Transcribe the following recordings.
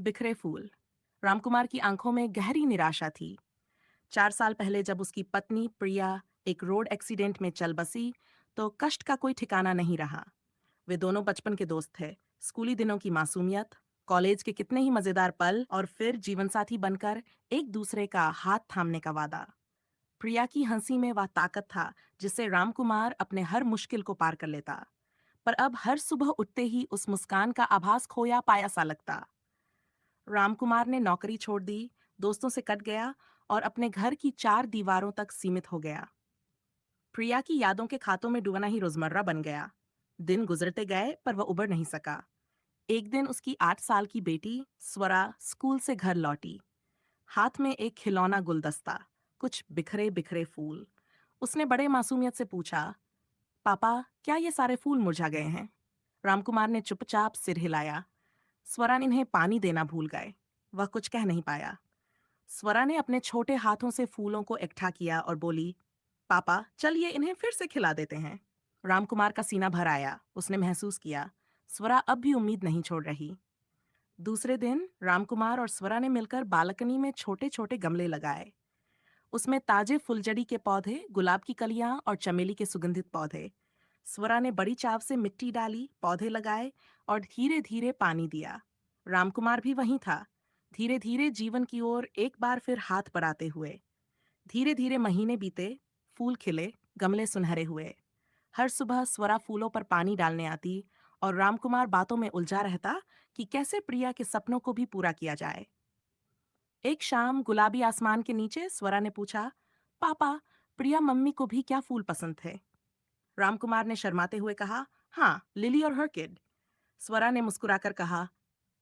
बिखरे फूल। रामकुमार की आंखों में गहरी निराशा थी। 4 साल पहले जब उसकी पत्नी प्रिया एक रोड एक्सीडेंट में चल बसी, तो कष्ट का कोई ठिकाना नहीं रहा। वे दोनों बचपन के दोस्त थे। स्कूली दिनों की मासूमियत, कॉलेज के कितने ही मजेदार पल और फिर जीवनसाथी बनकर एक दूसरे का हाथ थामने का वादा। प्रिया की हंसी में वह ताकत था जिससे रामकुमार अपने हर मुश्किल को पार कर लेता। पर अब हर सुबह उठते ही उस मुस्कान का आभास खोया पाया सा लगता। रामकुमार ने नौकरी छोड़ दी, दोस्तों से कट गया और अपने घर की 4 दीवारों तक सीमित हो गया। प्रिया की यादों के खातों में डूबना ही रोजमर्रा बन गया। दिन गुजरते गए पर वह उबर नहीं सका। एक दिन उसकी 8 साल की बेटी स्वरा स्कूल से घर लौटी, हाथ में एक खिलौना गुलदस्ता, कुछ बिखरे बिखरे फूल। उसने बड़े मासूमियत से पूछा, पापा, क्या ये सारे फूल मुरझा गए हैं? रामकुमार ने चुपचाप सिर हिलाया। स्वरा ने इन्हें पानी देना भूल गए। वह कुछ कह नहीं पाया। स्वरा ने अपने छोटे हाथों से फूलों को इकट्ठा किया और बोली, पापा, चलिए इन्हें फिर से खिला देते हैं। रामकुमार का सीना भर आया। उसने महसूस किया, स्वरा अब भी उम्मीद नहीं छोड़ रही। दूसरे दिन रामकुमार और स्वरा ने मिलकर बालकनी में छोटे छोटे गमले लगाए। उसमें ताजे फुलझड़ी के पौधे, गुलाब की कलियां और चमेली के सुगंधित पौधे। स्वरा ने बड़ी चाव से मिट्टी डाली, पौधे लगाए और धीरे धीरे पानी दिया। रामकुमार भी वहीं था, धीरे धीरे जीवन की ओर एक बार फिर हाथ बढ़ाते हुए। धीरे धीरे महीने बीते, फूल खिले, गमले सुनहरे हुए। हर सुबह स्वरा फूलों पर पानी डालने आती और रामकुमार बातों में उलझा रहता कि कैसे प्रिया के सपनों को भी पूरा किया जाए। एक शाम गुलाबी आसमान के नीचे स्वरा ने पूछा, पापा, प्रिया मम्मी को भी क्या फूल पसंद थे? रामकुमार ने शर्माते हुए कहा, हाँ, लिली और हर्किड। स्वरा ने मुस्कुराकर कहा,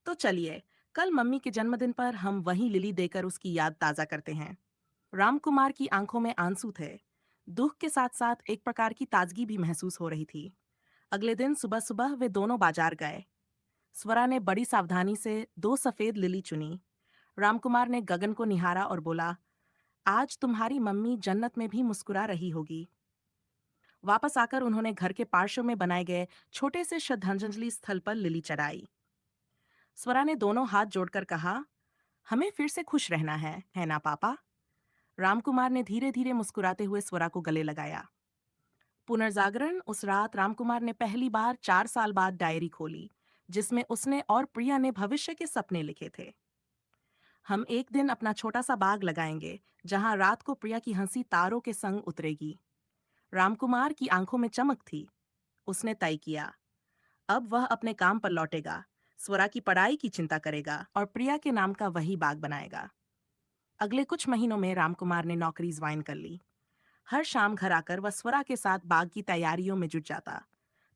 तो चलिए, कल मम्मी के जन्मदिन पर हम वही लिली देकर उसकी याद ताजा करते हैं। रामकुमार की आंखों में आंसू थे। दुख के साथ साथ एक प्रकार की ताजगी भी महसूस हो रही थी। अगले दिन सुबह सुबह वे दोनों बाजार गए। स्वरा ने बड़ी सावधानी से 2 सफेद लिली चुनी। रामकुमार ने गगन को निहारा और बोला, आज तुम्हारी मम्मी जन्नत में भी मुस्कुरा रही होगी। वापस आकर उन्होंने घर के पार्श्व में बनाए गए छोटे से श्रद्धांजलि स्थल पर लिली चढ़ाई। स्वरा ने दोनों हाथ जोड़कर कहा, हमें फिर से खुश रहना है ना पापा? रामकुमार ने धीरे धीरे मुस्कुराते हुए स्वरा को गले लगाया। पुनर्जागरण उस रात रामकुमार ने पहली बार 4 साल बाद डायरी खोली, जिसमें उसने और प्रिया ने भविष्य के सपने लिखे थे। हम एक दिन अपना छोटा सा बाग लगाएंगे, जहां रात को प्रिया की हंसी तारों के संग उतरेगी। रामकुमार की आंखों में चमक थी। उसने तय किया, अब वह अपने काम पर लौटेगा, स्वरा की पढ़ाई की चिंता करेगा और प्रिया के नाम का वही बाग बनाएगा। अगले कुछ महीनों में रामकुमार ने नौकरी ज्वाइन कर ली। हर शाम घर आकर वह स्वरा के साथ बाग की तैयारियों में जुट जाता।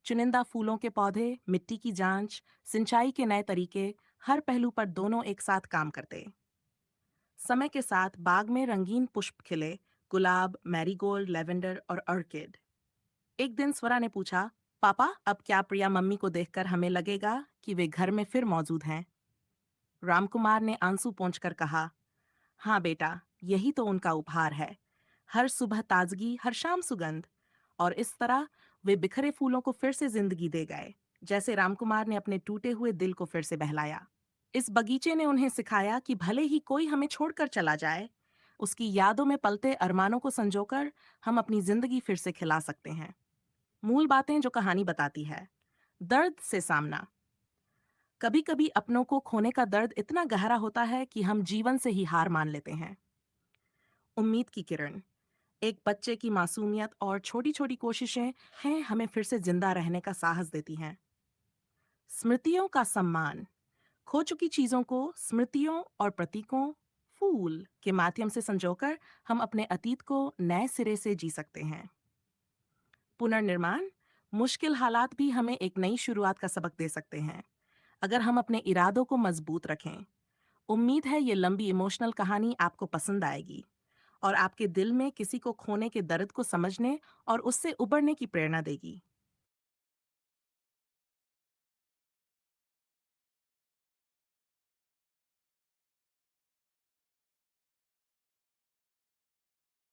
चुनिंदा फूलों के पौधे, मिट्टी की जांच, सिंचाई के नए तरीके, हर पहलू पर दोनों एक साथ काम करते। समय के साथ बाग में रंगीन पुष्प खिले, गुलाब, मैरीगोल्ड, लेवेंडर और ऑर्किड। एक दिन स्वरा ने पूछा, पापा, अब क्या प्रिया मम्मी को देखकर हमें लगेगा कि वे घर में फिर मौजूद हैं? रामकुमार ने आंसू पोंछकर कहा, हाँ बेटा, यही तो उनका उपहार है। हर सुबह ताजगी, हर शाम सुगंध। और इस तरह वे बिखरे फूलों को फिर से जिंदगी दे गए, जैसे रामकुमार ने अपने टूटे हुए दिल को फिर से बहलाया। इस बगीचे ने उन्हें सिखाया कि भले ही कोई हमें छोड़कर चला जाए, उसकी यादों में पलते अरमानों को संजोकर हम अपनी जिंदगी फिर से खिला सकते हैं। मूल बातें जो कहानी बताती है। दर्द से सामना। कभी कभी अपनों को खोने का दर्द इतना गहरा होता है कि हम जीवन से ही हार मान लेते हैं। उम्मीद की किरण। एक बच्चे की मासूमियत और छोटी छोटी कोशिशें हैं हमें फिर से जिंदा रहने का साहस देती हैं। स्मृतियों का सम्मान। खो चुकी चीजों को स्मृतियों और प्रतीकों, फूल के माध्यम से संजोकर हम अपने अतीत को नए सिरे से जी सकते हैं। पुनर्निर्माण। मुश्किल हालात भी हमें एक नई शुरुआत का सबक दे सकते हैं, अगर हम अपने इरादों को मजबूत रखें। उम्मीद है ये लंबी इमोशनल कहानी आपको पसंद आएगी और आपके दिल में किसी को खोने के दर्द को समझने और उससे उबरने की प्रेरणा देगी।